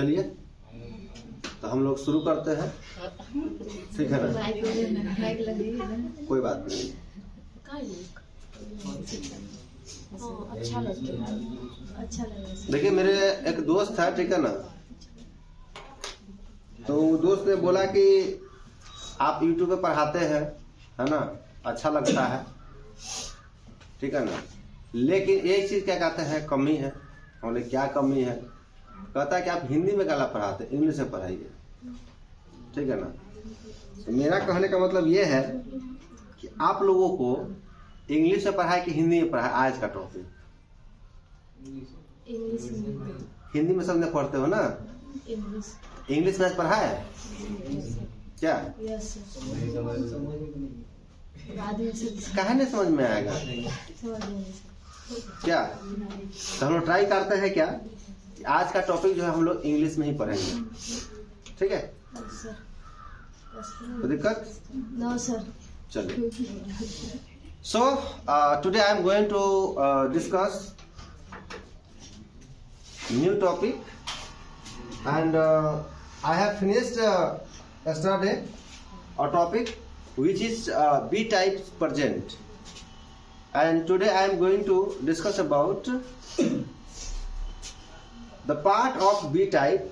चलिए तो हम लोग शुरू करते हैं, ठीक है ना? कोई बात नहीं, अच्छा लगता। देखिए मेरे एक दोस्त है, ठीक है ना, तो दोस्त ने बोला कि आप यूट्यूब पे पढ़ाते हैं, है ना, अच्छा लगता है, ठीक है ना, लेकिन एक चीज़ क्या कहते हैं कमी है। बोले क्या कमी है? कहता है कि आप हिंदी में गाला पढ़ाते, इंग्लिश में पढ़ाइए, ठीक है ना। तो मेरा कहने का मतलब ये है कि आप लोगों को इंग्लिश में पढ़ाए कि हिंदी में पढ़ाए। आज का टॉपिक हिंदी में सबने पढ़ते हो ना, इंग्लिश में आज पढ़ाए क्या? कहाँ नहीं समझ में आएगा क्या? तो हम लोग ट्राई करते हैं क्या, आज का टॉपिक जो है हम लोग इंग्लिश में ही पढ़ेंगे, ठीक है? तो दिक्कत नो सर। चलिए, so today I am going to discuss new topic and I have finished yesterday a topic which is B type present, and today I am going to discuss about the part of B type.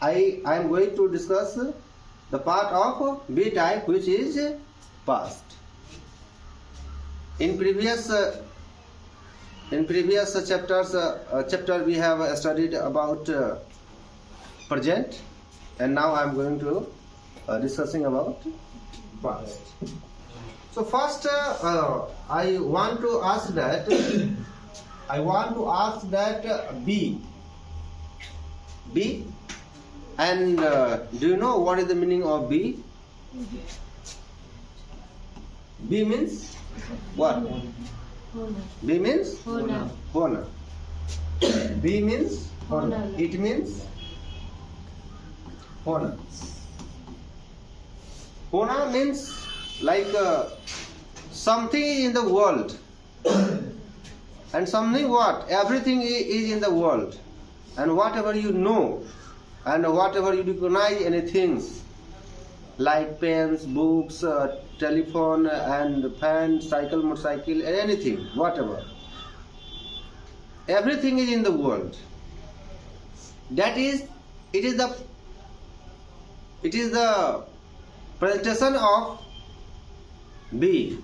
I am going to discuss the part of B type which is past. In previous chapters chapter we have studied about present, and now I am going to discussing about past. So first I want to ask that B, and do you know what is the meaning of B? B means what? B means honor. B means honor. It means honor. Honor means like something in the world, and something what? Everything is in the world, and whatever you know, and whatever you recognize, anything like pens, books, telephone, and fan, cycle, motorcycle, anything, whatever. Everything is in the world. That is, it is the presentation of B.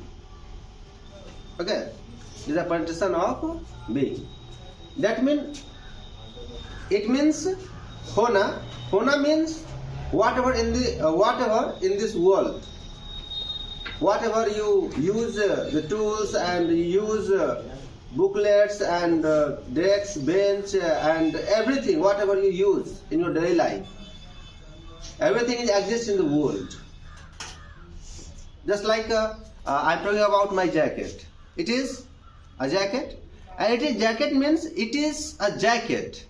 Okay, it is the presentation of B. That means, it means Hona. Hona means whatever in this world. Whatever you use the tools, and you use booklets and desks, bench, and everything, whatever you use in your daily life, everything exists in the world. Just like I'm talking about my jacket. It is a jacket, and it is jacket means it is a jacket,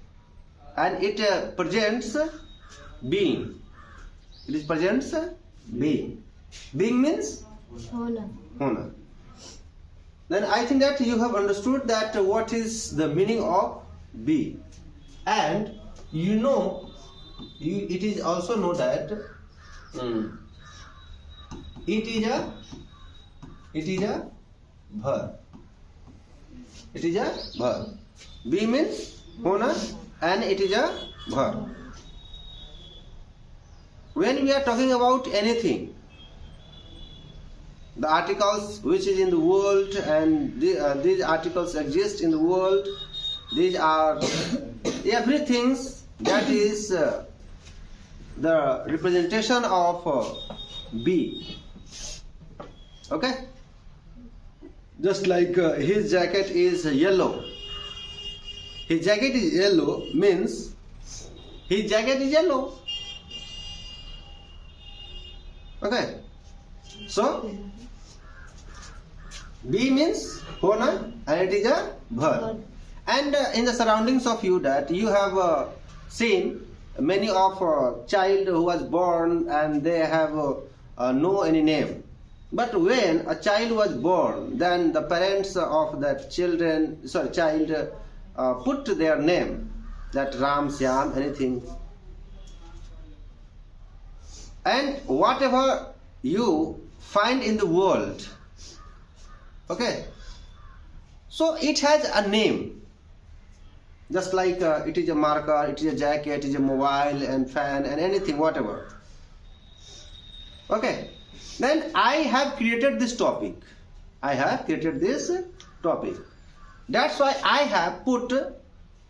and it presents being. It is presents being. Being means honor. Then I think that you have understood that what is the meaning of B, and you know, it is also know that it is a verb. It is a verb. B means honor, and it is a verb. When we are talking about anything, the articles which is in the world, and these articles exist in the world, these are everything that is the representation of B. Okay, just like his jacket is yellow. His jacket is yellow means his jacket is yellow. Okay, so B means honor, and it is a verb. And in the surroundings of you, that you have seen many of child who was born and they have no any name. But when a child was born, then the parents of that child put their name. that Ram, Syam, anything. And whatever you find in the world, okay, so it has a name, just like it is a marker, it is a jacket, it is a mobile and fan and anything, whatever. Okay, then I have created this topic. That's why I have put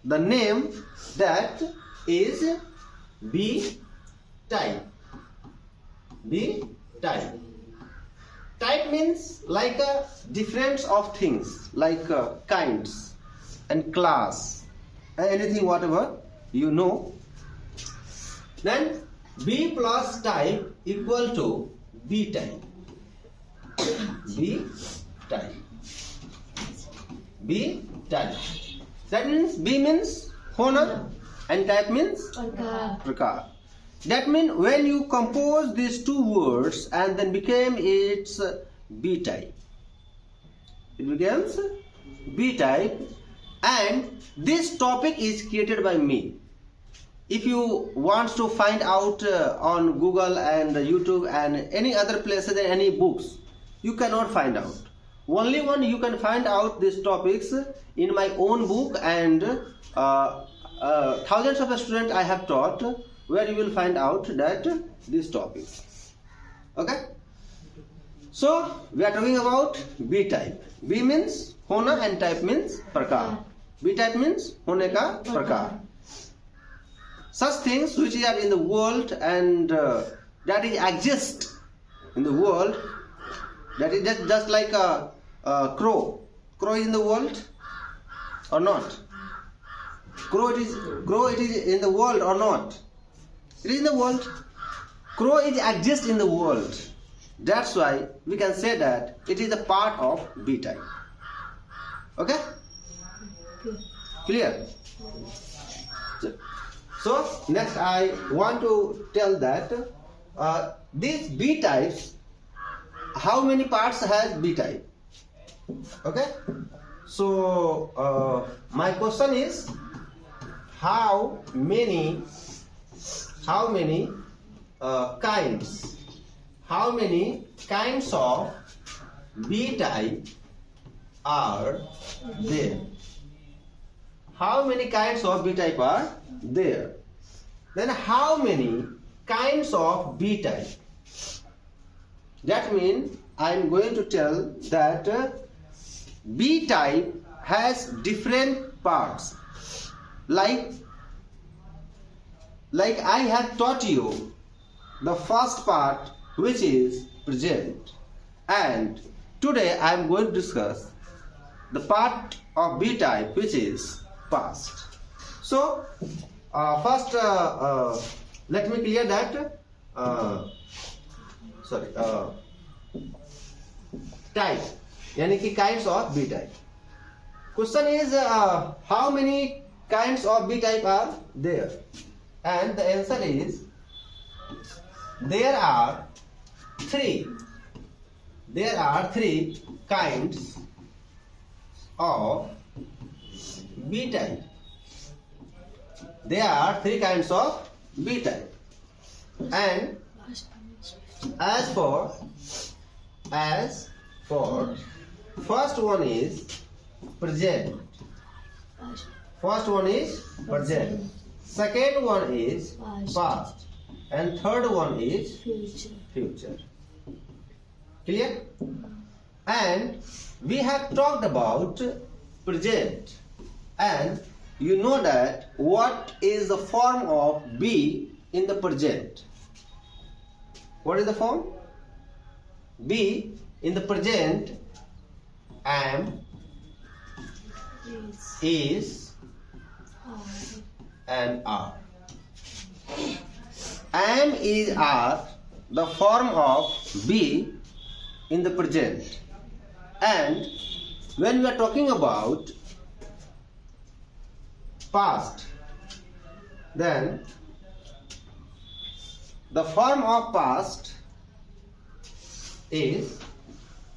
the name that is B type. B type. Type means like a difference of things, like kinds and class and anything whatever you know. Then B plus type equal to B type. B type. B type. That means B means hona and type means प्रकार prakar. That means when you compose these two words and then became its B type. It becomes B type, and this topic is created by me. If you want to find out on Google and YouTube and any other places and any books, you cannot find out. Only one you can find out these topics in my own book, and thousands of students I have taught, where you will find out that these topics. Okay? So we are talking about B type. B means hona and type means prakar. B type means hone ka prakar. Such things which are in the world and that is exist in the world, that is just like a crow. Crow is in the world or not? Crow it is in the world or not? It is in the world. Crow is exist in the world. That's why we can say that it is a part of B type. Okay? Clear? So next I want to tell that these B types, how many parts has B type? Okay? So my question is, how many kinds of B type are there? How many kinds of B type are there? Then how many kinds of B type? That means I am going to tell that B type has different parts. Like I have taught you the first part, which is present, and today I am going to discuss the part of B type which is past. So first let me clear that type, yani ki kinds of B type. Question is how many kinds of B type are there? And the answer is there are three kinds of B type. There are three kinds of B type. And as for first one is present. Second one is past. And third one is future. Clear? And we have talked about present. And you know that what is the form of B in the present? What is the form? B in the present, am, is, and are. Am, is, are the form of B in the present. And when we are talking about past, then the form of past is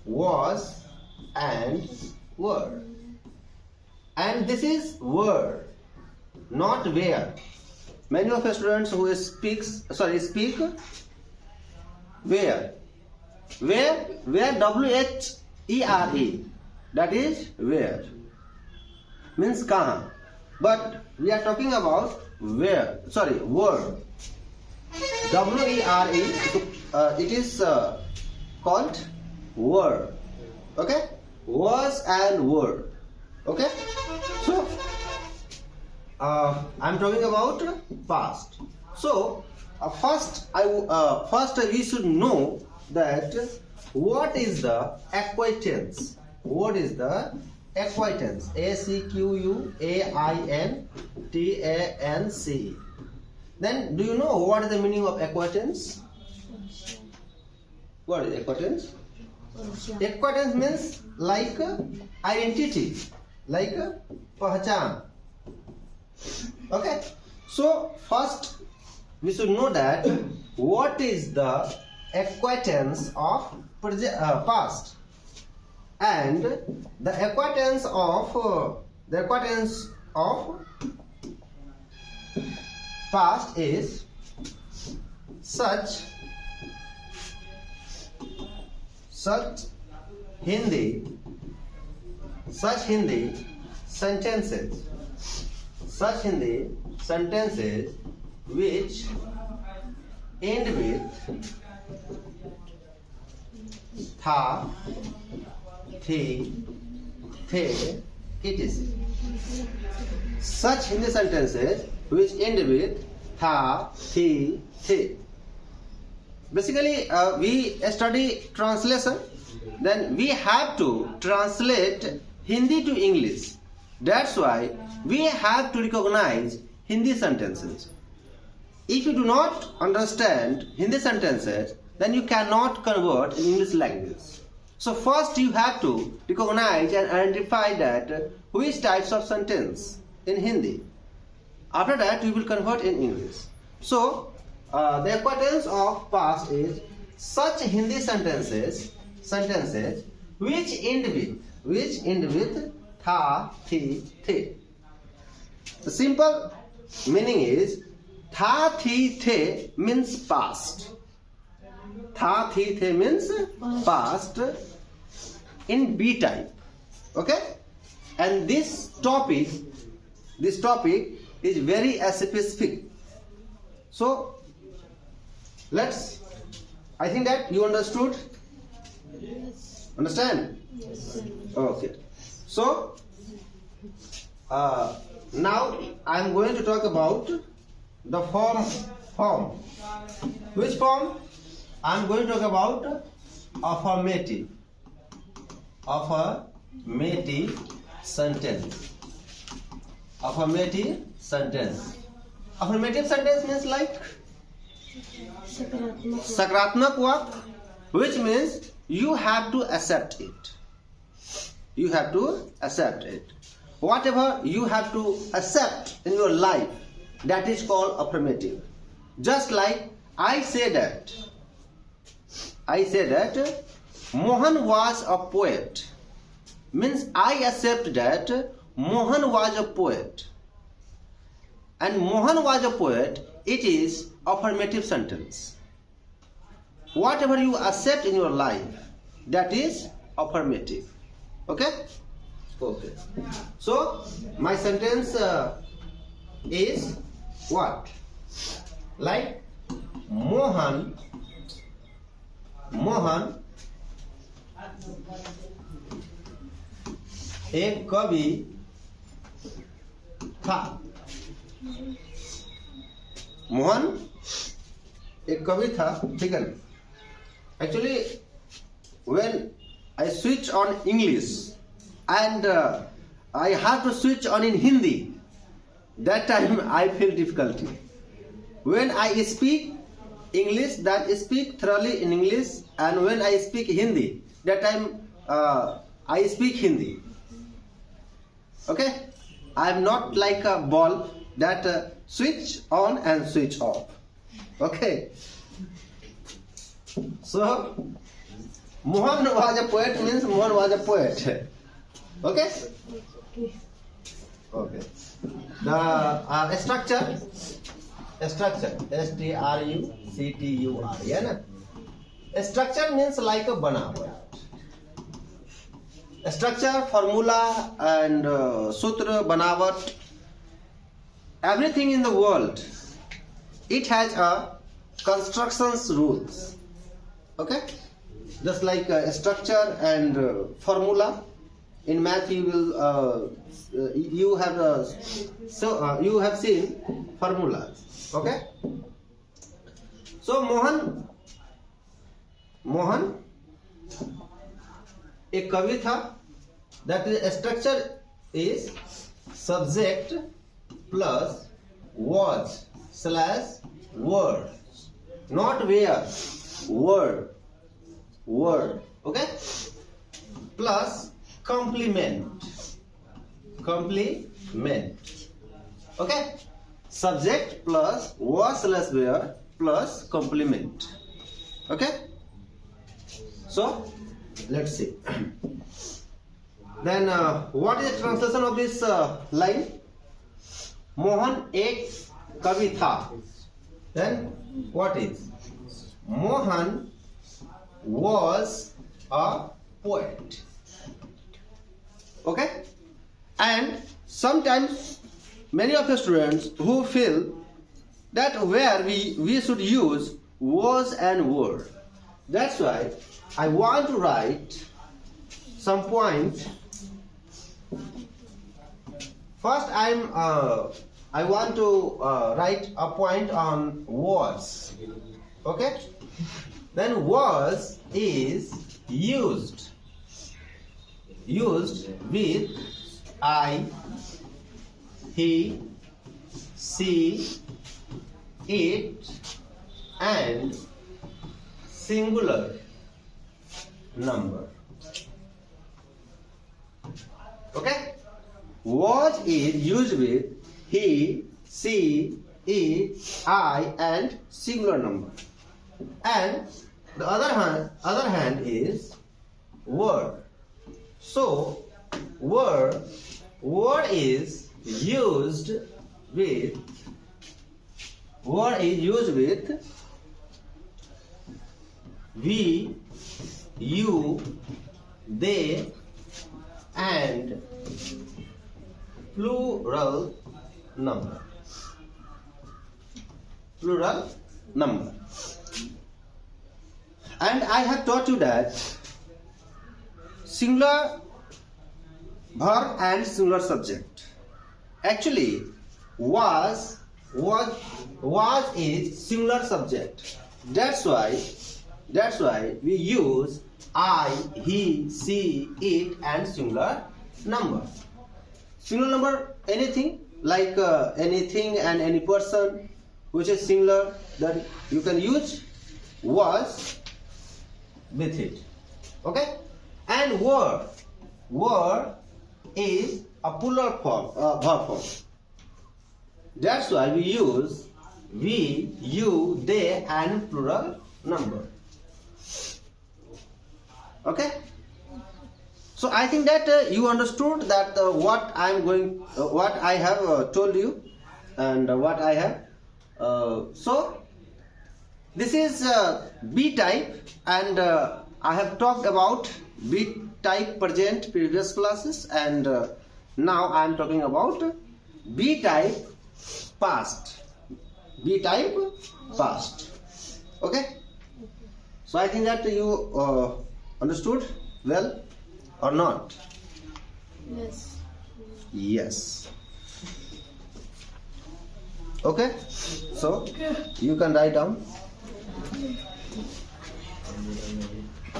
was and were. And this is were. not where. Many of the students who speak where. Where WHERE, that is where, means kahan. But we are talking about where, where. WERE, it is called were. Okay, was and were. Okay, so I'm talking about past. So first we should know that what is the acquaintance. What is the acquaintance? ACQUAINTANCE. Then do you know what is the meaning of acquaintance? What is acquaintance? Acquaintance means like identity, like pahchan. Okay, so first we should know that what is the acquaintance of past, and the acquaintance of past is such Hindi sentences which end with tha, thi, the, etc. Such Hindi sentences which end with tha, thi, the. Basically, we study translation, then we have to translate Hindi to English. That's why we have to recognize Hindi sentences. If you do not understand Hindi sentences, then you cannot convert in English language. So first you have to recognize and identify that which types of sentence in Hindi. After that you will convert in English. So the acquaintance of past is such Hindi sentences which end with tha, thi, the. The simple meaning is tha, thi, the means past. Tha, thi, the means past in B type. Okay, and this topic is very specific. So I think that you understood. Yes. Understand? Yes. Okay. So now I am going to talk about the form. Which form? I am going to talk about affirmative sentence. Affirmative sentence means like Sakaratmak vak, which means you have to accept it. Whatever you have to accept in your life, that is called affirmative. Just like I say that Mohan was a poet, means I accept that Mohan was a poet. And Mohan was a poet, it is affirmative sentence. Whatever you accept in your life, that is affirmative. Okay? Okay. So my sentence is what? Like Mohan एक कवि था. मोहन एक कवि था, ठीक है. Actually, when I switch on English and I have to switch on in Hindi, that time I feel difficulty. When I speak English, that speak thoroughly in English, and when I speak Hindi, that time I speak Hindi. Okay, I am not like a ball that switch on and switch off. Okay. So Mohan was a poet means Mohan was a poet. Okay. Okay. The structure, structure, yeah na? Structure means like a बनावट. Structure, formula and sutra, बनावट, everything in the world, it has a constructions rules. Okay, just like structure and formula. In math, you will you have you have seen formulas. Okay. So Mohan एक कवि था. That is structure is subject plus was slash word, not where, word. Okay, plus complement. Okay, subject plus was slash where plus complement. Okay, so let's see. Then what is the translation of this line? Mohan एक कवि था. Then what is? Mohan was a poet. Okay, and sometimes many of the students who feel that where we should use was and were. That's why I want to write some points. First, I want to write a point on was. Okay, then was is used with I, he, she, it, and singular number. Okay, was is used with he, she, it, I, and singular number. And the other hand is word. So word is used with we, you, they, and plural number. And I have taught you that singular verb and singular subject. Actually, was is singular subject. That's why we use I, he, she, it, and singular number. Singular number, anything like anything and any person which is singular, that you can use was with it. Okay, and word is a plural form, verb form. That's why we use we, you, they, and plural number. Okay, so I think that you understood that what I have told you, and what I have. So this is B type, and I have talked about B type present previous classes, and now I am talking about B type past. Okay, so I think that you understood well or not? Yes. Okay, so you can write down.